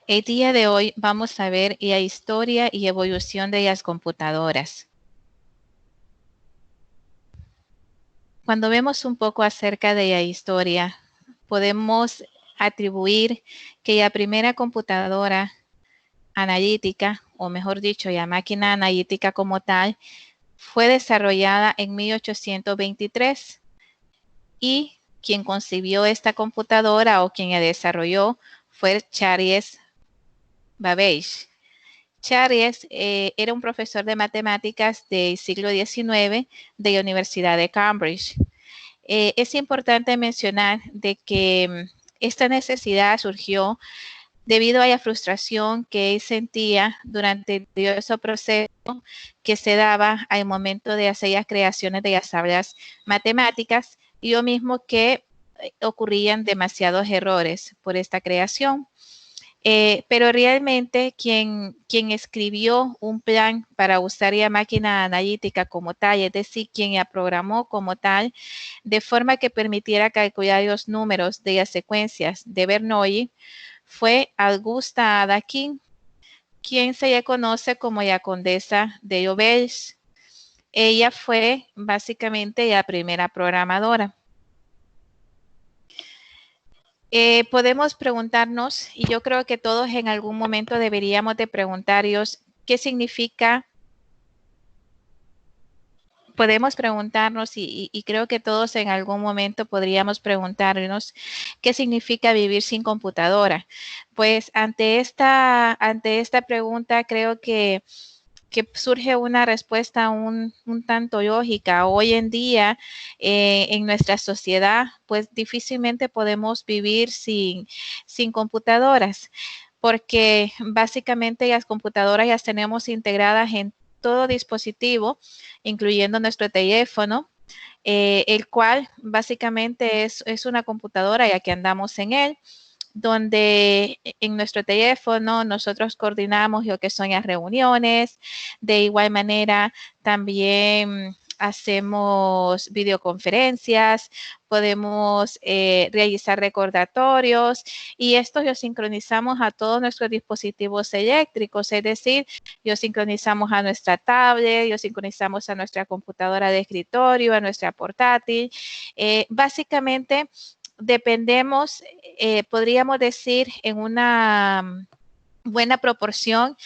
El día de hoy vamos a ver la historia y evolución de las computadoras. Cuando vemos un poco acerca de la historia, podemos atribuir que la primera computadora analítica, o mejor dicho, la máquina analítica como tal, fue desarrollada en 1823 y quien concibió esta computadora o quien la desarrolló fue Charles Babbage. Charles era un profesor de matemáticas del siglo XIX de la Universidad de Cambridge. Es importante mencionar de que esta necesidad surgió debido a la frustración que él sentía durante el tedioso proceso que se daba al momento de hacer las creaciones de las tablas matemáticas y lo mismo que ocurrían demasiados errores por esta creación. Pero realmente quien escribió un plan para usar la máquina analítica como tal, es decir, quien la programó como tal, de forma que permitiera calcular los números de las secuencias de Bernoulli, fue Augusta Ada King, quien se le conoce como la condesa de Lovells. Ella fue básicamente la primera programadora. Podemos preguntarnos, y yo creo que todos en algún momento deberíamos de preguntarnos, ¿qué significa? Podemos preguntarnos, y creo que todos en algún momento podríamos preguntarnos, ¿qué significa vivir sin computadora? Pues ante esta pregunta creo que surge una respuesta un tanto lógica. Hoy en día, en nuestra sociedad, pues difícilmente podemos vivir sin computadoras, porque básicamente las computadoras las tenemos integradas en todo dispositivo, incluyendo nuestro teléfono, el cual básicamente es una computadora ya que andamos en él, donde en nuestro teléfono nosotros coordinamos lo que son las reuniones. De igual manera, también hacemos videoconferencias, podemos realizar recordatorios y esto lo sincronizamos a todos nuestros dispositivos eléctricos, es decir, lo sincronizamos a nuestra tablet, lo sincronizamos a nuestra computadora de escritorio, a nuestra portátil. Básicamente, dependemos, podríamos decir, en una buena proporción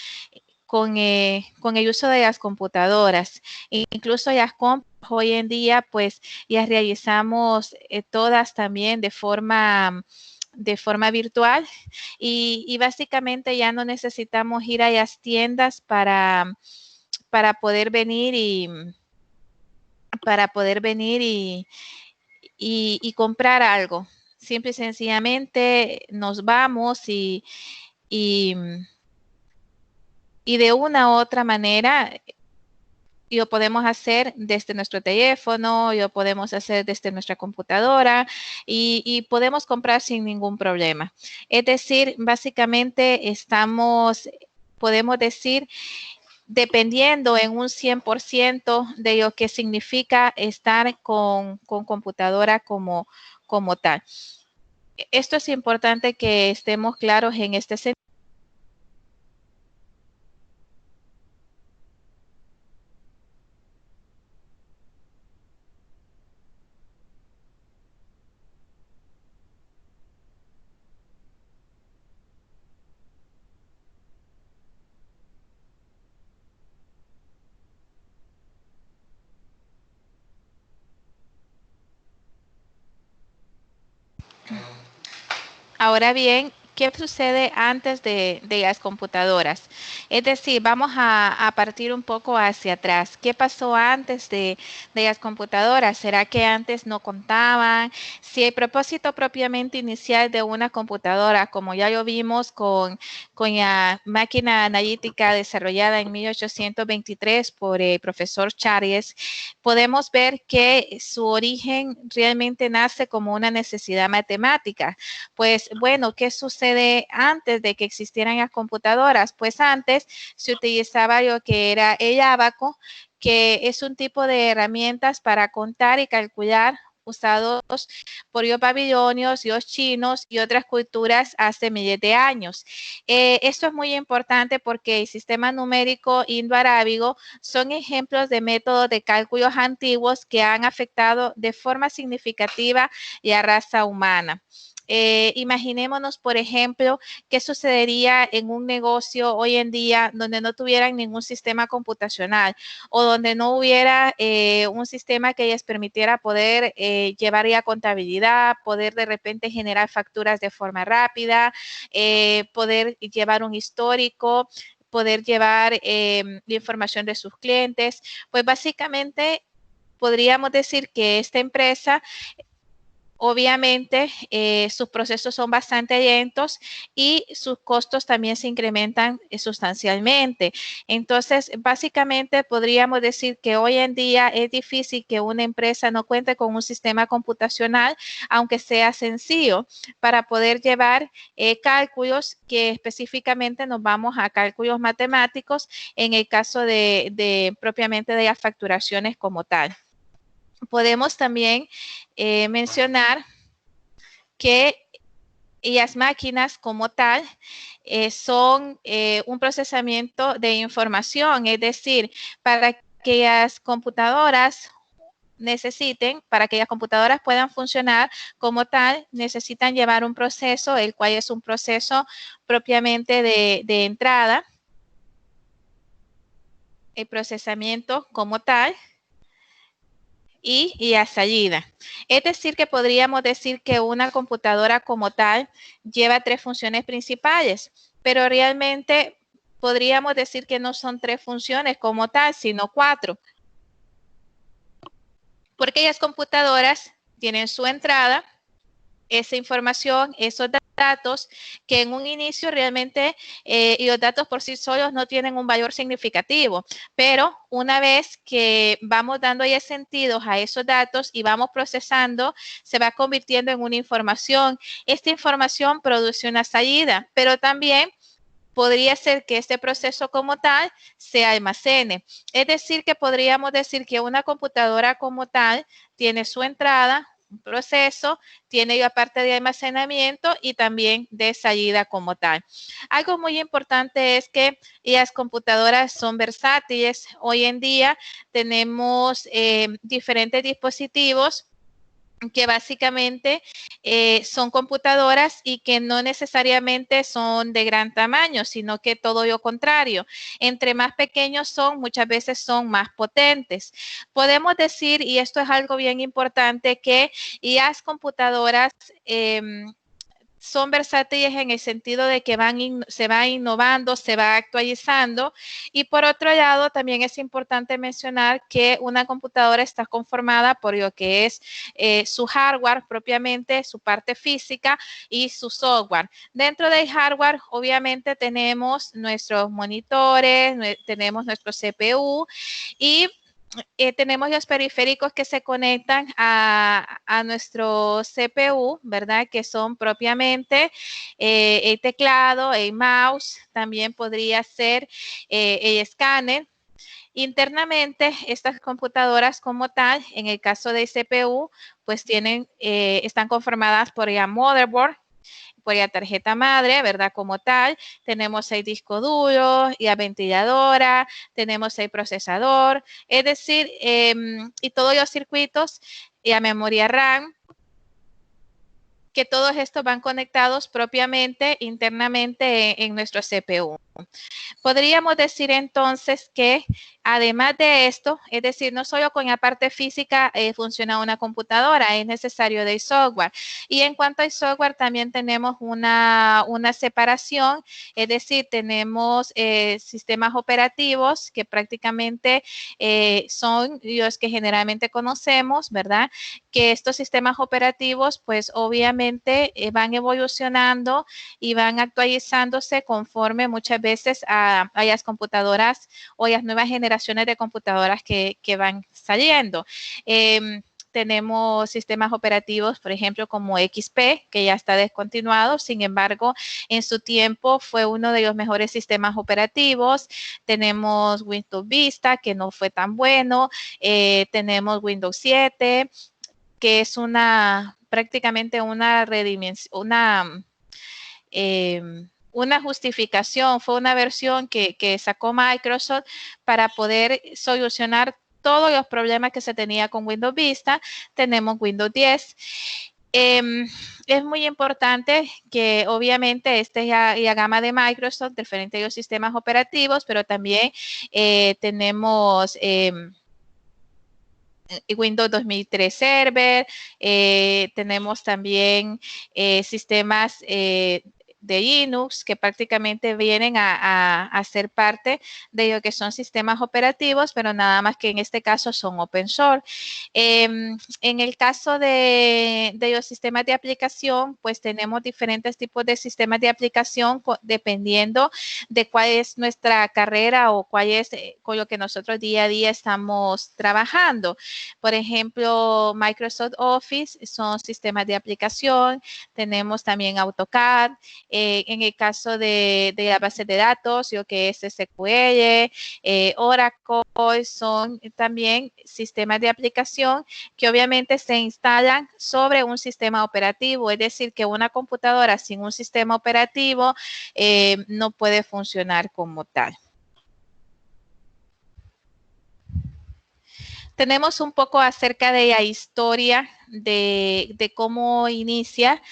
con el uso de las computadoras. Incluso las compras hoy en día, pues, las realizamos todas también de forma virtual y básicamente ya no necesitamos ir a las tiendas para poder venir y comprar algo. Simple y sencillamente nos vamos y de una u otra manera lo podemos hacer desde nuestro teléfono, lo podemos hacer desde nuestra computadora y podemos comprar sin ningún problema. Es decir, básicamente podemos decir, dependiendo en un 100% de lo que significa estar con computadora como tal. Esto es importante que estemos claros en este sentido. Ahora bien, ¿qué sucede antes de las computadoras? Es decir, vamos a partir un poco hacia atrás. ¿Qué pasó antes de las computadoras? ¿Será que antes no contaban? Si el propósito propiamente inicial de una computadora, como ya lo vimos con la máquina analítica desarrollada en 1823 por el profesor Charles, podemos ver que su origen realmente nace como una necesidad matemática. Pues bueno, ¿qué sucede antes de que existieran las computadoras? Pues antes se utilizaba lo que era el ábaco, que es un tipo de herramientas para contar y calcular usados por los babilonios, los chinos y otras culturas hace miles de años. Esto es muy importante porque el sistema numérico indo-arábigo son ejemplos de métodos de cálculos antiguos que han afectado de forma significativa la raza humana. Imaginémonos, por ejemplo, qué sucedería en un negocio hoy en día donde no tuvieran ningún sistema computacional o donde no hubiera un sistema que les permitiera poder llevar ya contabilidad, poder de repente generar facturas de forma rápida, poder llevar un histórico, poder llevar la información de sus clientes. Pues básicamente podríamos decir que esta empresa obviamente, sus procesos son bastante lentos y sus costos también se incrementan sustancialmente. Entonces, básicamente podríamos decir que hoy en día es difícil que una empresa no cuente con un sistema computacional, aunque sea sencillo, para poder llevar cálculos que específicamente nos vamos a cálculos matemáticos en el caso de propiamente de las facturaciones como tal. Podemos también mencionar que las máquinas como tal son un procesamiento de información, es decir, para que las computadoras para que las computadoras puedan funcionar como tal, necesitan llevar un proceso, el cual es un proceso propiamente de entrada, el procesamiento como tal, y a salida. Es decir, que podríamos decir que una computadora como tal lleva 3 funciones principales, pero realmente podríamos decir que no son 3 funciones como tal, sino 4. Porque las computadoras tienen su entrada, esa información, esos datos, que en un inicio realmente y los datos por sí solos no tienen un valor significativo, pero una vez que vamos dando ya sentidos a esos datos y vamos procesando, se va convirtiendo en una información. Esta información produce una salida, pero también podría ser que este proceso como tal se almacene. Es decir, que podríamos decir que una computadora como tal tiene su entrada, un proceso, tiene la parte de almacenamiento y también de salida como tal. Algo muy importante es que las computadoras son versátiles. Hoy en día tenemos diferentes dispositivos que básicamente son computadoras y que no necesariamente son de gran tamaño, sino que todo lo contrario. Entre más pequeños son, muchas veces son más potentes. Podemos decir, y esto es algo bien importante, que las computadoras son versátiles en el sentido de que se va innovando, se va actualizando. Y por otro lado, también es importante mencionar que una computadora está conformada por lo que es su hardware propiamente, su parte física y su software. Dentro del hardware, obviamente, tenemos nuestros monitores, tenemos nuestro CPU y tenemos los periféricos que se conectan a nuestro CPU, ¿verdad? Que son propiamente el teclado, el mouse, también podría ser el escáner. Internamente, estas computadoras como tal, en el caso del CPU, pues están conformadas por el motherboard, por la tarjeta madre, ¿verdad? Como tal, tenemos el disco duro, la ventiladora, tenemos el procesador, es decir, y todos los circuitos, y la memoria RAM, que todos estos van conectados propiamente internamente en nuestro CPU. Podríamos decir entonces que además de esto, es decir, no solo con la parte física funciona una computadora, es necesario del software. Y en cuanto al software, también tenemos una separación, es decir, tenemos sistemas operativos que prácticamente son los que generalmente conocemos, ¿verdad? Que estos sistemas operativos, pues obviamente van evolucionando y van actualizándose conforme muchas veces a las computadoras o las nuevas generaciones de computadoras que van saliendo. Tenemos sistemas operativos, por ejemplo, como XP, que ya está descontinuado. Sin embargo, en su tiempo fue uno de los mejores sistemas operativos. Tenemos Windows Vista, que no fue tan bueno. Tenemos Windows 7. que es prácticamente una justificación, fue una versión que sacó Microsoft para poder solucionar todos los problemas que se tenía con Windows Vista. Tenemos Windows 10. Es muy importante que obviamente esta es la gama de Microsoft, diferente de los sistemas operativos, pero también tenemos Windows 2003 Server, tenemos también sistemas de Linux que prácticamente vienen a ser parte de lo que son sistemas operativos, pero nada más que en este caso son open source. En el caso de los sistemas de aplicación, pues tenemos diferentes tipos de sistemas de aplicación dependiendo de cuál es nuestra carrera o cuál es con lo que nosotros día a día estamos trabajando. Por ejemplo, Microsoft Office son sistemas de aplicación, tenemos también AutoCAD, en el caso de la base de datos, lo que es SQL, Oracle, son también sistemas de aplicación que obviamente se instalan sobre un sistema operativo, es decir, que una computadora sin un sistema operativo no puede funcionar como tal. Tenemos un poco acerca de la historia de cómo inicia.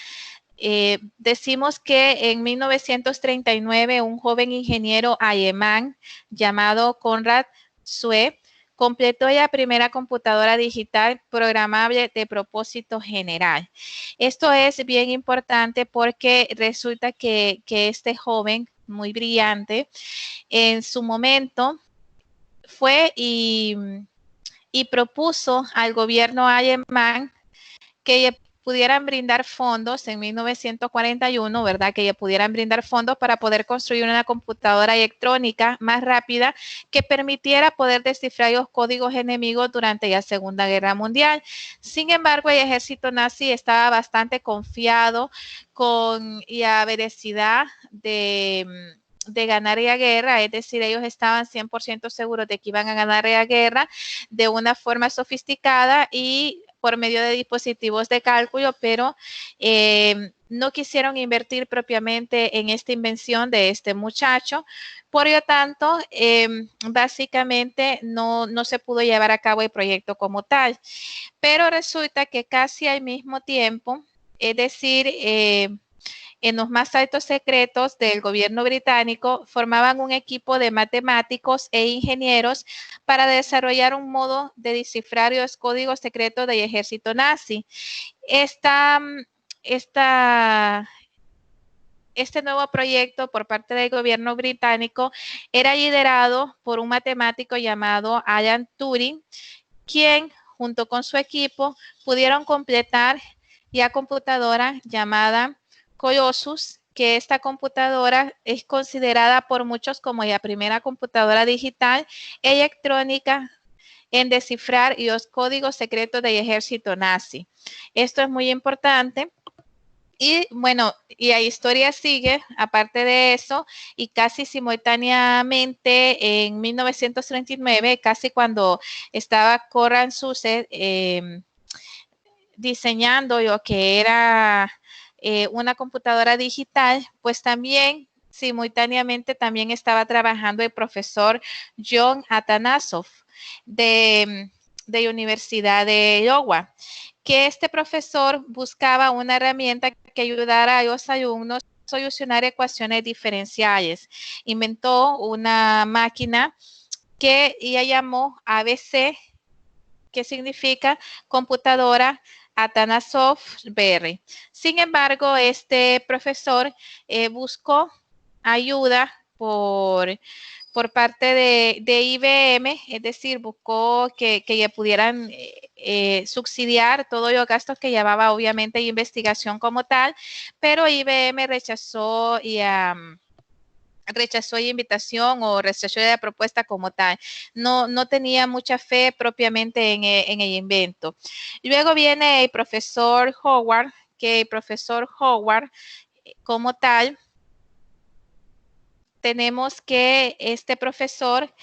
Decimos que en 1939 un joven ingeniero alemán llamado Konrad Zuse completó la primera computadora digital programable de propósito general. Esto es bien importante porque resulta que este joven muy brillante en su momento fue y propuso al gobierno alemán que pudieran brindar fondos en 1941, ¿verdad? Que pudieran brindar fondos para poder construir una computadora electrónica más rápida que permitiera poder descifrar los códigos enemigos durante la Segunda Guerra Mundial. Sin embargo, el ejército nazi estaba bastante confiado con la veracidad de ganar la guerra, es decir, ellos estaban 100% seguros de que iban a ganar la guerra de una forma sofisticada y por medio de dispositivos de cálculo, pero no quisieron invertir propiamente en esta invención de este muchacho. Por lo tanto, básicamente no se pudo llevar a cabo el proyecto como tal. Pero resulta que casi al mismo tiempo, es decir, en los más altos secretos del gobierno británico, formaban un equipo de matemáticos e ingenieros para desarrollar un modo de descifrar los códigos secretos del ejército nazi. Este nuevo proyecto por parte del gobierno británico era liderado por un matemático llamado Alan Turing, quien junto con su equipo pudieron completar la computadora llamada Colossus, que esta computadora es considerada por muchos como la primera computadora digital electrónica en descifrar los códigos secretos del ejército nazi. Esto es muy importante. Y bueno, y la historia sigue, aparte de eso, y casi simultáneamente en 1939, casi cuando estaba Konrad Zuse diseñando lo que era una computadora digital, pues también simultáneamente también estaba trabajando el profesor John Atanasov de la Universidad de Iowa, que este profesor buscaba una herramienta que ayudara a los alumnos a solucionar ecuaciones diferenciales. Inventó una máquina que ella llamó ABC, que significa computadora Atanasov Berry. Sin embargo, este profesor buscó ayuda por parte de IBM, es decir, buscó que le pudieran subsidiar todos los gastos que llevaba obviamente investigación como tal, pero IBM rechazó la invitación o rechazó la propuesta como tal. No tenía mucha fe propiamente en el invento. Luego viene el profesor Howard, que el profesor Howard como tal, tenemos que este profesor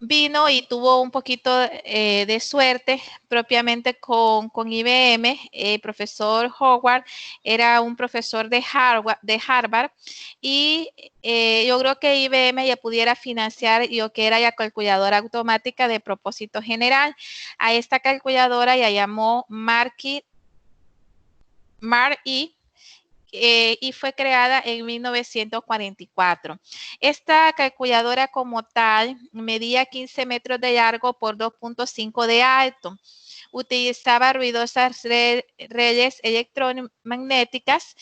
vino y tuvo un poquito de suerte propiamente con IBM. El profesor Howard era un profesor de Harvard y yo creo que IBM ya pudiera financiar lo que era la calculadora automática de propósito general. A esta calculadora ya llamó MARC-E y fue creada en 1944. Esta calculadora como tal medía 15 metros de largo por 2.5 de alto. Utilizaba ruidosas redes electromecánicas,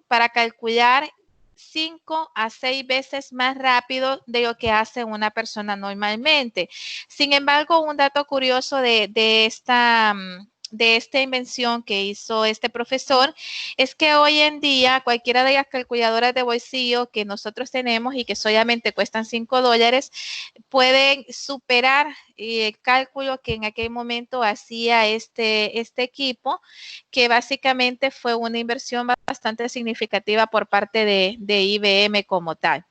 para calcular 5 a 6 veces más rápido de lo que hace una persona normalmente. Sin embargo, un dato curioso de esta invención que hizo este profesor es que hoy en día cualquiera de las calculadoras de bolsillo que nosotros tenemos y que solamente cuestan $5 pueden superar el cálculo que en aquel momento hacía este equipo, que básicamente fue una inversión bastante significativa por parte de IBM como tal.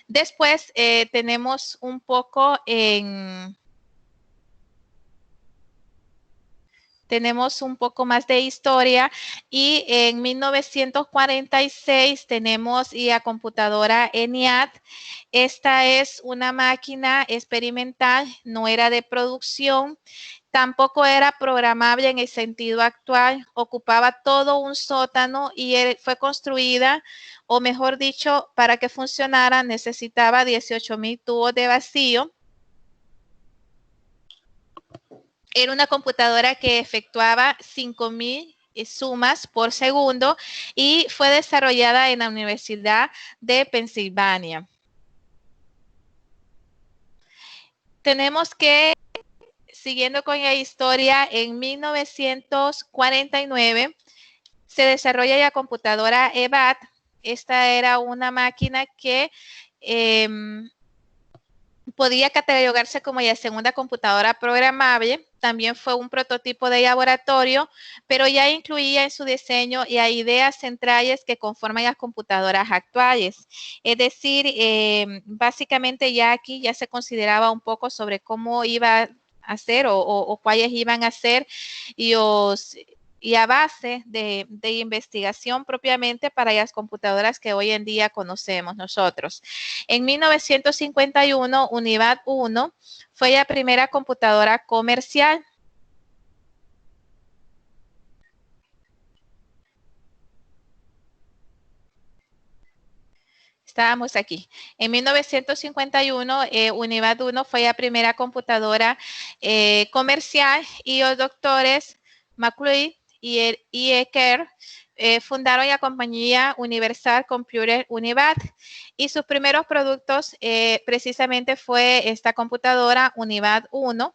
Después tenemos un poco tenemos un poco más de historia y en 1946 tenemos la computadora ENIAC. Esta es una máquina experimental, no era de producción, tampoco era programable en el sentido actual, ocupaba todo un sótano y fue construida, o mejor dicho, para que funcionara necesitaba 18,000 tubos de vacío. Era una computadora que efectuaba 5,000 sumas por segundo y fue desarrollada en la Universidad de Pensilvania. Tenemos que, siguiendo con la historia, en 1949 se desarrolla la computadora EVAT. Esta era una máquina que podía catalogarse como la segunda computadora programable. También fue un prototipo de laboratorio, pero ya incluía en su diseño las ideas centrales que conforman las computadoras actuales. Es decir, básicamente ya aquí ya se consideraba un poco sobre cómo iba a ser o cuáles iban a ser y a base de investigación propiamente para las computadoras que hoy en día conocemos nosotros. En 1951, UNIVAC 1 fue la primera computadora comercial. Estábamos aquí. En 1951, UNIVAC 1 fue la primera computadora comercial y los doctores McClure y Ecker fundaron la compañía Universal Computer UNIVAC y sus primeros productos precisamente fue esta computadora UNIVAC 1.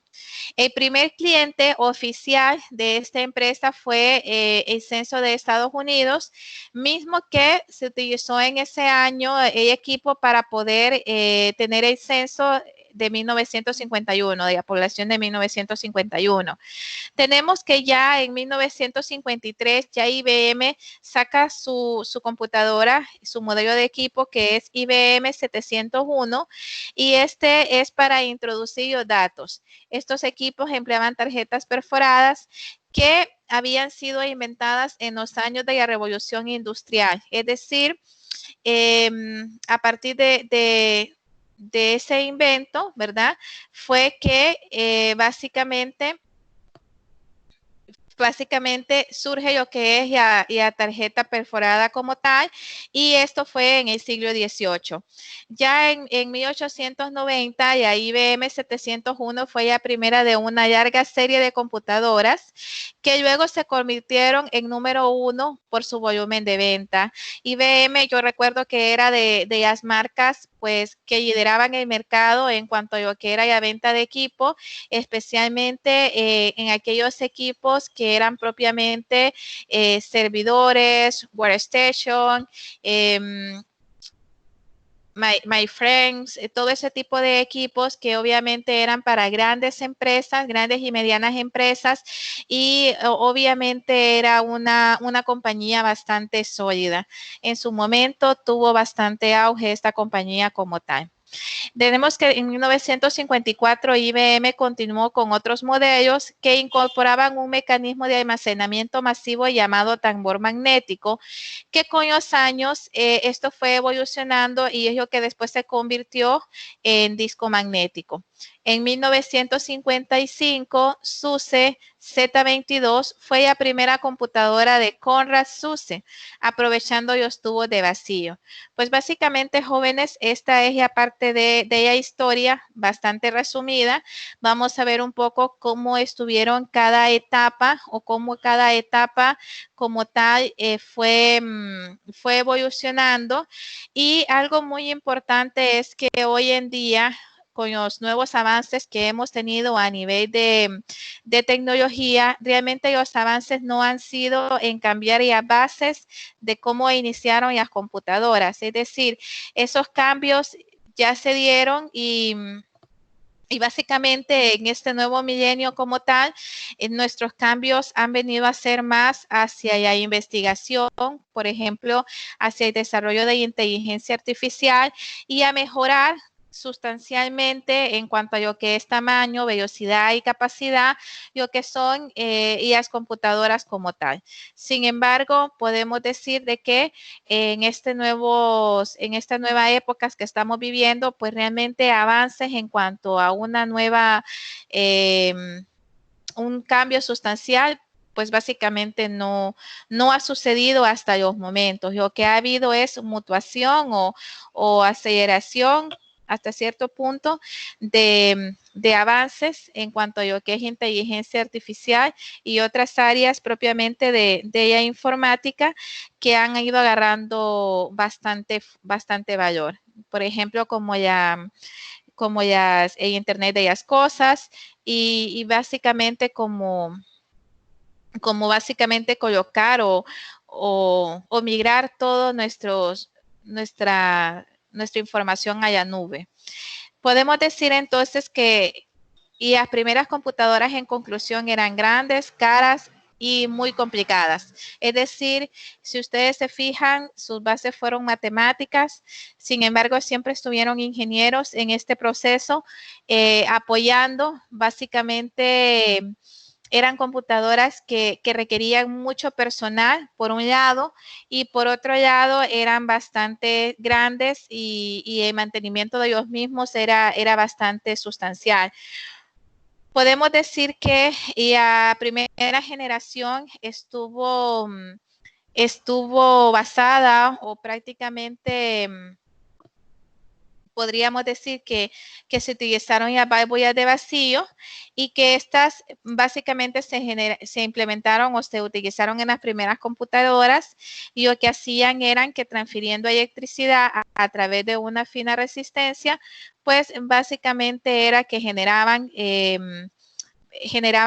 El primer cliente oficial de esta empresa fue el Censo de Estados Unidos, mismo que se utilizó en ese año el equipo para poder tener el censo de 1951, de la población de 1951. Tenemos que ya en 1953 ya IBM saca su computadora, su modelo de equipo que es IBM 701 y este es para introducir los datos. Estos equipos empleaban tarjetas perforadas que habían sido inventadas en los años de la revolución industrial, es decir, a partir de ese invento, ¿verdad? Fue que básicamente surge lo que es la tarjeta perforada como tal, y esto fue en el siglo XVIII. Ya en 1890, la IBM 701 fue la primera de una larga serie de computadoras que luego se convirtieron en número 1 por su volumen de venta. IBM, yo recuerdo que era de las marcas pues que lideraban el mercado en cuanto a lo que era la venta de equipo, especialmente en aquellos equipos que eran propiamente servidores, workstation, My Friends, todo ese tipo de equipos que obviamente eran para grandes empresas, grandes y medianas empresas, y obviamente era una compañía bastante sólida. En su momento tuvo bastante auge esta compañía como tal. Tenemos que en 1954 IBM continuó con otros modelos que incorporaban un mecanismo de almacenamiento masivo llamado tambor magnético, que con los años esto fue evolucionando y es lo que después se convirtió en disco magnético. En 1955, SUSE Z22 fue la primera computadora de Konrad SUSE, aprovechando los tubos de vacío. Pues básicamente, jóvenes, esta es la parte de la historia bastante resumida. Vamos a ver un poco cómo estuvieron cada etapa o cómo cada etapa como tal fue evolucionando. Y algo muy importante es que hoy en día, con los nuevos avances que hemos tenido a nivel de tecnología, realmente los avances no han sido en cambiar las bases de cómo iniciaron las computadoras. Es decir, esos cambios ya se dieron y básicamente en este nuevo milenio como tal, nuestros cambios han venido a ser más hacia la investigación, por ejemplo, hacia el desarrollo de inteligencia artificial y a mejorar sustancialmente en cuanto a lo que es tamaño, velocidad y capacidad, lo que son las computadoras como tal. Sin embargo, podemos decir de que en esta nueva épocas que estamos viviendo, pues realmente avances en cuanto a una nueva, un cambio sustancial, pues básicamente no ha sucedido hasta los momentos. Lo que ha habido es mutuación o aceleración hasta cierto punto de avances en cuanto a lo que es inteligencia artificial y otras áreas propiamente de la informática que han ido agarrando bastante valor. Por ejemplo, como el Internet de las cosas y básicamente como básicamente colocar o migrar todo nuestra información a la nube. Podemos decir entonces que las primeras computadoras en conclusión eran grandes, caras y muy complicadas. Es decir, si ustedes se fijan, sus bases fueron matemáticas, sin embargo, siempre estuvieron ingenieros en este proceso apoyando básicamente eran computadoras que requerían mucho personal, por un lado, y por otro lado eran bastante grandes y el mantenimiento de los mismos era bastante sustancial. Podemos decir que la primera generación estuvo basada o prácticamente podríamos decir que se utilizaron las válvulas de vacío y que estas básicamente se implementaron o se utilizaron en las primeras computadoras y lo que hacían eran que transfiriendo electricidad a través de una fina resistencia, pues básicamente era que generaban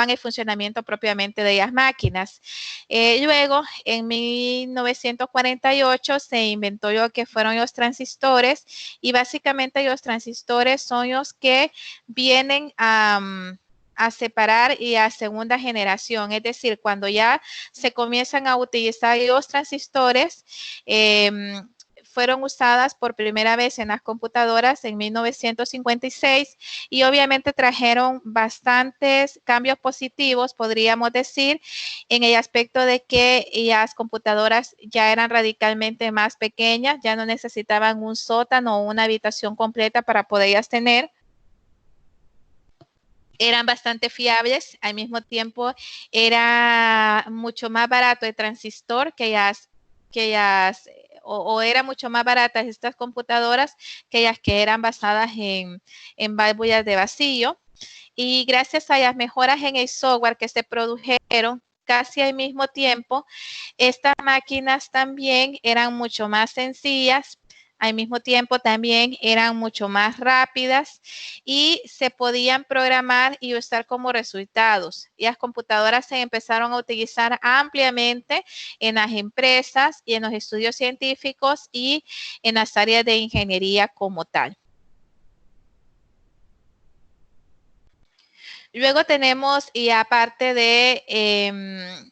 el funcionamiento propiamente de las máquinas. Luego, en 1948 se inventó lo que fueron los transistores y básicamente los transistores son los que vienen a separar y a segunda generación, es decir, cuando ya se comienzan a utilizar los transistores, fueron usadas por primera vez en las computadoras en 1956 y obviamente trajeron bastantes cambios positivos, podríamos decir, en el aspecto de que las computadoras ya eran radicalmente más pequeñas, ya no necesitaban un sótano o una habitación completa para poderlas tener. Eran bastante fiables, al mismo tiempo era mucho más barato el transistor o era mucho más baratas estas computadoras que las que eran basadas en válvulas de vacío. Y gracias a las mejoras en el software que se produjeron casi al mismo tiempo, estas máquinas también eran mucho más sencillas, al mismo tiempo también eran mucho más rápidas y se podían programar y usar como resultados. Y las computadoras se empezaron a utilizar ampliamente en las empresas y en los estudios científicos y en las áreas de ingeniería como tal. Luego tenemos, y aparte de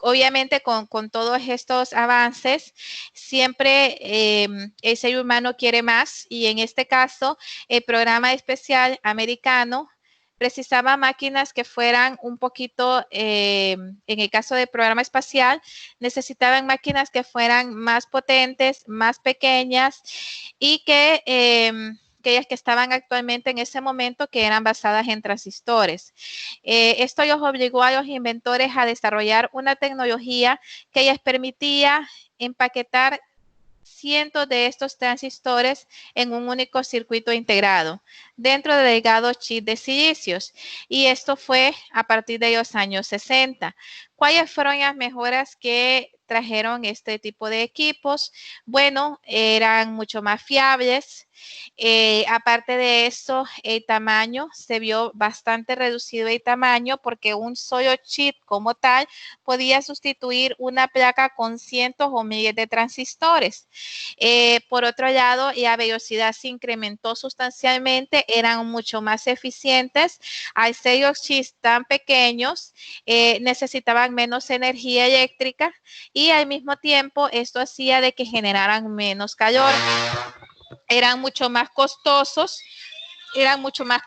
obviamente con todos estos avances, siempre el ser humano quiere más y en este caso el programa especial americano precisaba máquinas que fueran un poquito, en el caso del programa espacial, necesitaban máquinas que fueran más potentes, más pequeñas y que ellas que estaban actualmente en ese momento que eran basadas en transistores. Esto los obligó a los inventores a desarrollar una tecnología que les permitía empaquetar cientos de estos transistores en un único circuito integrado dentro de delgados chips de silicios. Y esto fue a partir de los años 60. ¿Cuáles fueron las mejoras que trajeron este tipo de equipos? Bueno, eran mucho más fiables. Aparte de eso, el tamaño se vio bastante reducido el tamaño porque un solo chip como tal podía sustituir una placa con cientos o miles de transistores. Por otro lado, la velocidad se incrementó sustancialmente, eran mucho más eficientes. Al ser los chips tan pequeños, necesitaban menos energía eléctrica y al mismo tiempo esto hacía de que generaran menos calor. Eran mucho más costosos, eran mucho más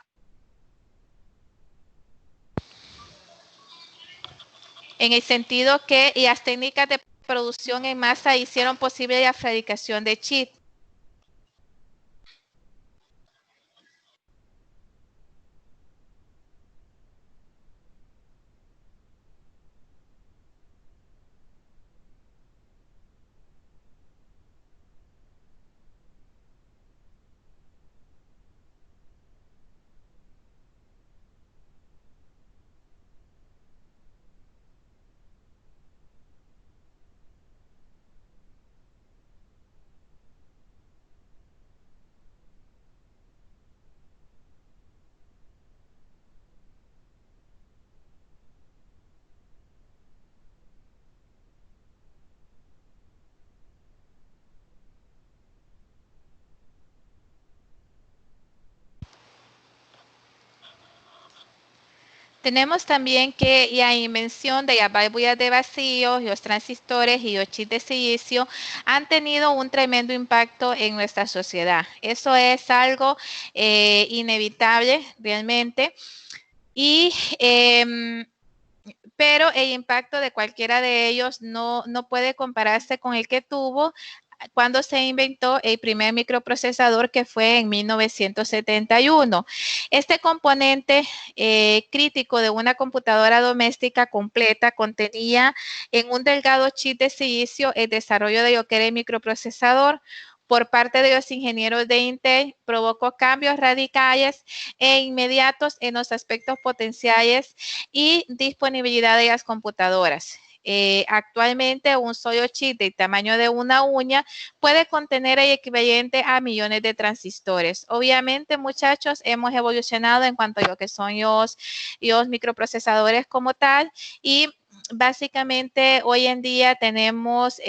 en el sentido que las técnicas de producción en masa hicieron posible la fabricación de chips. Tenemos también que la invención de las válvulas de vacío, los transistores y los chips de silicio han tenido un tremendo impacto en nuestra sociedad. Eso es algo inevitable realmente. Y, pero el impacto de cualquiera de ellos no puede compararse con el que tuvo cuando se inventó el primer microprocesador que fue en 1971. Este componente crítico de una computadora doméstica completa contenía en un delgado chip de silicio el desarrollo de lo que era el microprocesador. Por parte de los ingenieros de Intel, provocó cambios radicales e inmediatos en los aspectos potenciales y disponibilidad de las computadoras. Actualmente un solo chip del tamaño de una uña puede contener el equivalente a millones de transistores. Obviamente, muchachos, hemos evolucionado en cuanto a lo que son los microprocesadores como tal y básicamente hoy en día tenemos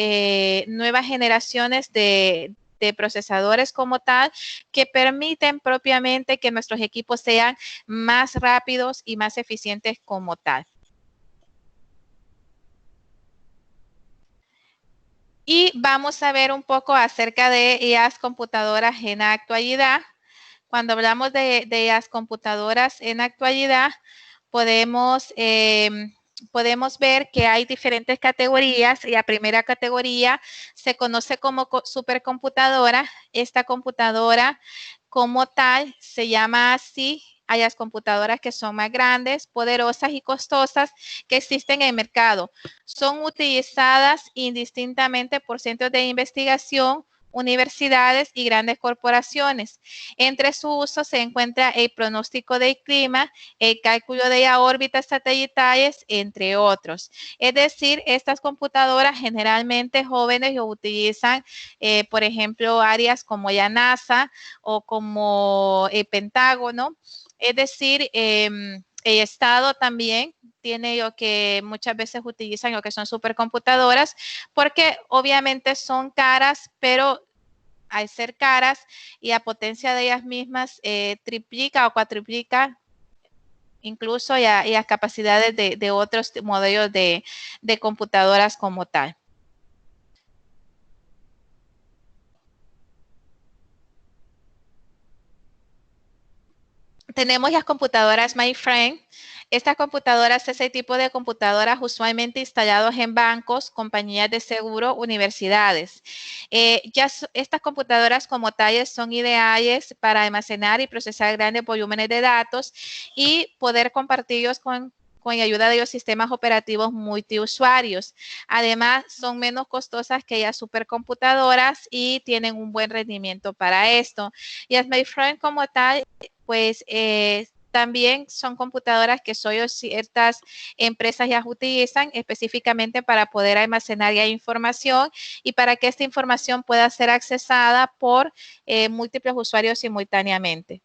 nuevas generaciones de procesadores como tal que permiten propiamente que nuestros equipos sean más rápidos y más eficientes como tal. Y vamos a ver un poco acerca de las computadoras en la actualidad. Cuando hablamos de las computadoras en la actualidad, podemos, podemos ver que hay diferentes categorías. La primera categoría se conoce como supercomputadora. Esta computadora como tal se llama así a las computadoras que son más grandes, poderosas y costosas que existen en el mercado. Son utilizadas indistintamente por centros de investigación, universidades y grandes corporaciones. Entre su uso se encuentra el pronóstico del clima, el cálculo de las órbitas satelitales, entre otros. Es decir, estas computadoras generalmente jóvenes lo utilizan, por ejemplo, áreas como la NASA o como el Pentágono. Es decir, el Estado también tiene lo que muchas veces utilizan, lo que son supercomputadoras, porque obviamente son caras, pero al ser caras y a potencia de ellas mismas triplica o cuatriplica incluso y a capacidades de otros modelos de computadoras como tal. Tenemos las computadoras mainframe. Estas computadoras, ese tipo de computadoras usualmente instalados en bancos, compañías de seguro, universidades. Estas computadoras como tales son ideales para almacenar y procesar grandes volúmenes de datos y poder compartirlos con ayuda de los sistemas operativos multiusuarios. Además, son menos costosas que las supercomputadoras y tienen un buen rendimiento para esto. Y las mainframe como tal, pues también son computadoras que solo ciertas empresas ya utilizan específicamente para poder almacenar ya información y para que esta información pueda ser accesada por múltiples usuarios simultáneamente.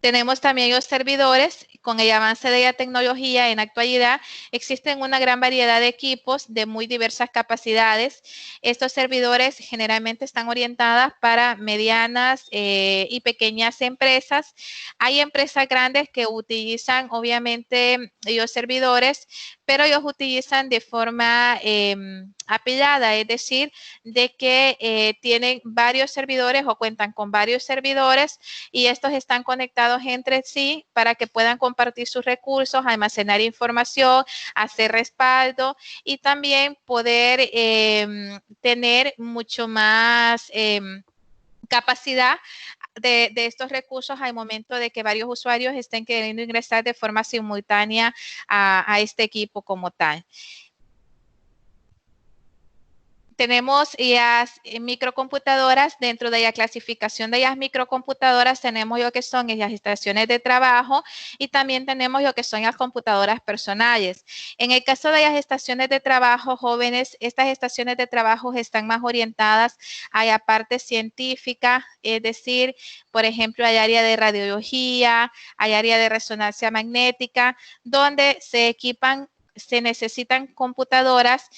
Tenemos también los servidores. Con el avance de la tecnología en la actualidad, existen una gran variedad de equipos de muy diversas capacidades. Estos servidores generalmente están orientadas para medianas y pequeñas empresas. Hay empresas grandes que utilizan, obviamente, los servidores, pero ellos utilizan de forma apilada, es decir, de que tienen varios servidores o cuentan con varios servidores y estos están conectados entre sí para que puedan compartir sus recursos, almacenar información, hacer respaldo y también poder tener mucho más capacidad de estos recursos al momento de que varios usuarios estén queriendo ingresar de forma simultánea a este equipo como tal. Tenemos las microcomputadoras. Dentro de la clasificación de las microcomputadoras tenemos lo que son las estaciones de trabajo y también tenemos lo que son las computadoras personales. En el caso de las estaciones de trabajo, jóvenes, estas estaciones de trabajo están más orientadas a la parte científica, es decir, por ejemplo, al área de radiología, al área de resonancia magnética, donde se necesitan computadoras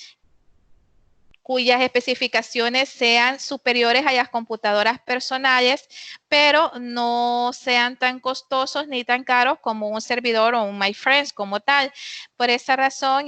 cuyas especificaciones sean superiores a las computadoras personales, pero no sean tan costosos ni tan caros como un servidor o un MyFriends como tal. Por esa razón,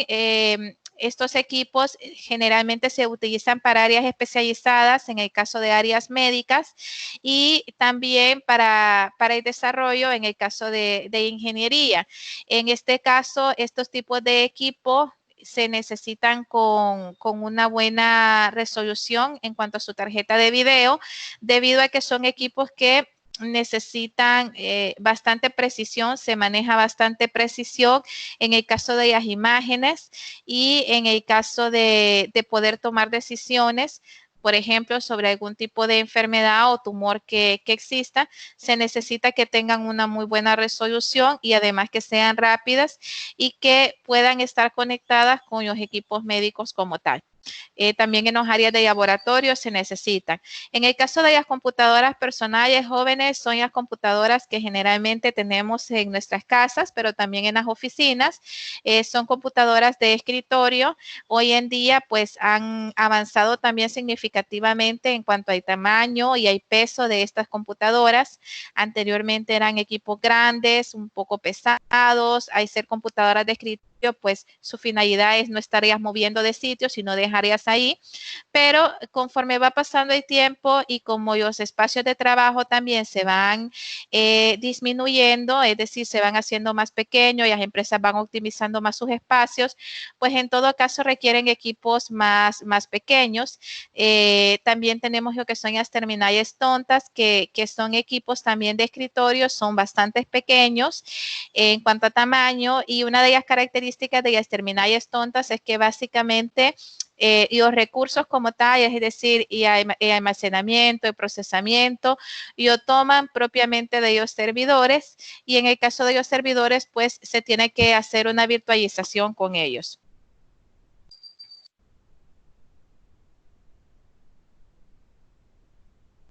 estos equipos generalmente se utilizan para áreas especializadas, en el caso de áreas médicas, y también para el desarrollo en el caso de ingeniería. En este caso, estos tipos de equipos se necesitan con una buena resolución en cuanto a su tarjeta de video, debido a que son equipos que necesitan bastante precisión, se maneja bastante precisión en el caso de las imágenes y en el caso de poder tomar decisiones, por ejemplo, sobre algún tipo de enfermedad o tumor que exista, se necesita que tengan una muy buena resolución y además que sean rápidas y que puedan estar conectadas con los equipos médicos como tal. También en los áreas de laboratorio se necesitan. En el caso de las computadoras personales jóvenes, son las computadoras que generalmente tenemos en nuestras casas, pero también en las oficinas. Son computadoras de escritorio. Hoy en día, pues, han avanzado también significativamente en cuanto al tamaño y al peso de estas computadoras. Anteriormente eran equipos grandes, un poco pesados. Al ser computadoras de escritorio, pues su finalidad es no estarías moviendo de sitio, sino dejarías ahí. Pero conforme va pasando el tiempo y como los espacios de trabajo también se van disminuyendo, es decir, se van haciendo más pequeños y las empresas van optimizando más sus espacios, pues en todo caso requieren equipos más pequeños. También tenemos lo que son las terminales tontas, que son equipos también de escritorio, son bastante pequeños en cuanto a tamaño, y una de las características de las terminales tontas es que básicamente los recursos como tal, es decir, y el almacenamiento, el procesamiento, lo toman propiamente de los servidores, y en el caso de los servidores, pues se tiene que hacer una virtualización con ellos.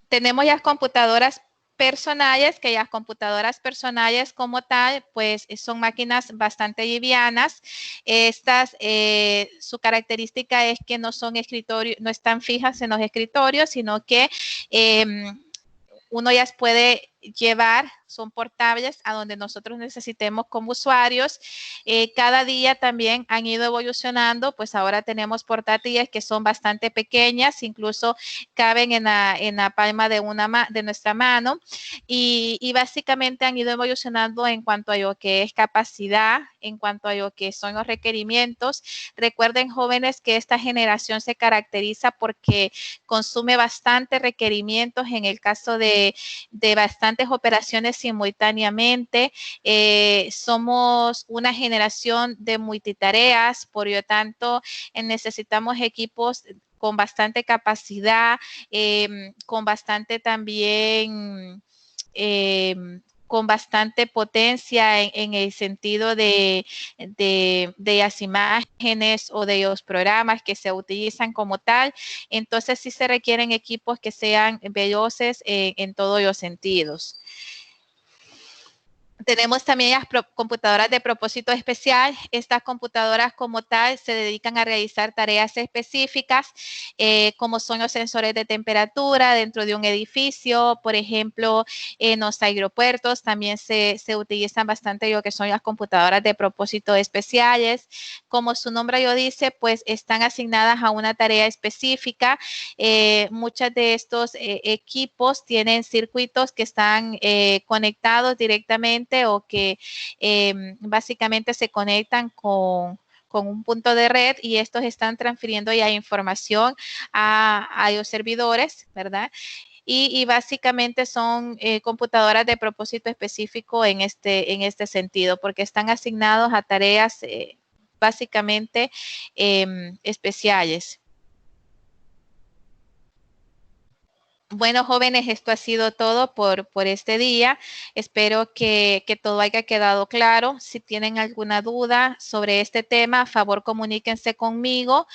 Tenemos las computadoras personales, que las computadoras personales como tal, pues son máquinas bastante livianas. Estas, su característica es que no son escritorios, no están fijas en los escritorios, sino que uno ya puede llevar, son portables a donde nosotros necesitemos como usuarios. Cada día también han ido evolucionando, pues ahora tenemos portátiles que son bastante pequeñas, incluso caben en la palma de nuestra mano y básicamente han ido evolucionando en cuanto a lo que es capacidad, en cuanto a lo que son los requerimientos. Recuerden, jóvenes, que esta generación se caracteriza porque consume bastante requerimientos en el caso de bastantes operaciones simultáneamente. Somos una generación de multitareas, por lo tanto, necesitamos equipos con bastante capacidad, con bastante también con bastante potencia en el sentido de las imágenes o de los programas que se utilizan como tal. Entonces sí se requieren equipos que sean veloces en todos los sentidos. Tenemos también las computadoras de propósito especial. Estas computadoras como tal se dedican a realizar tareas específicas, como son los sensores de temperatura dentro de un edificio. Por ejemplo, en los aeropuertos también se utilizan bastante lo que son las computadoras de propósito especiales. Como su nombre lo dice, pues están asignadas a una tarea específica. Muchos de estos equipos tienen circuitos que están conectados directamente o que básicamente se conectan con un punto de red y estos están transfiriendo ya información a los servidores, ¿verdad? Y básicamente son computadoras de propósito específico en este sentido, porque están asignados a tareas básicamente especiales. Bueno, jóvenes, esto ha sido todo por este día. Espero que todo haya quedado claro. Si tienen alguna duda sobre este tema, a favor comuníquense conmigo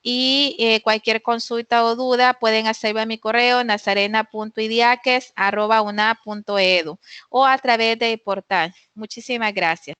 y cualquier consulta o duda pueden hacerlo a mi correo nazarena.idiaques@una.edu o a través del portal. Muchísimas gracias.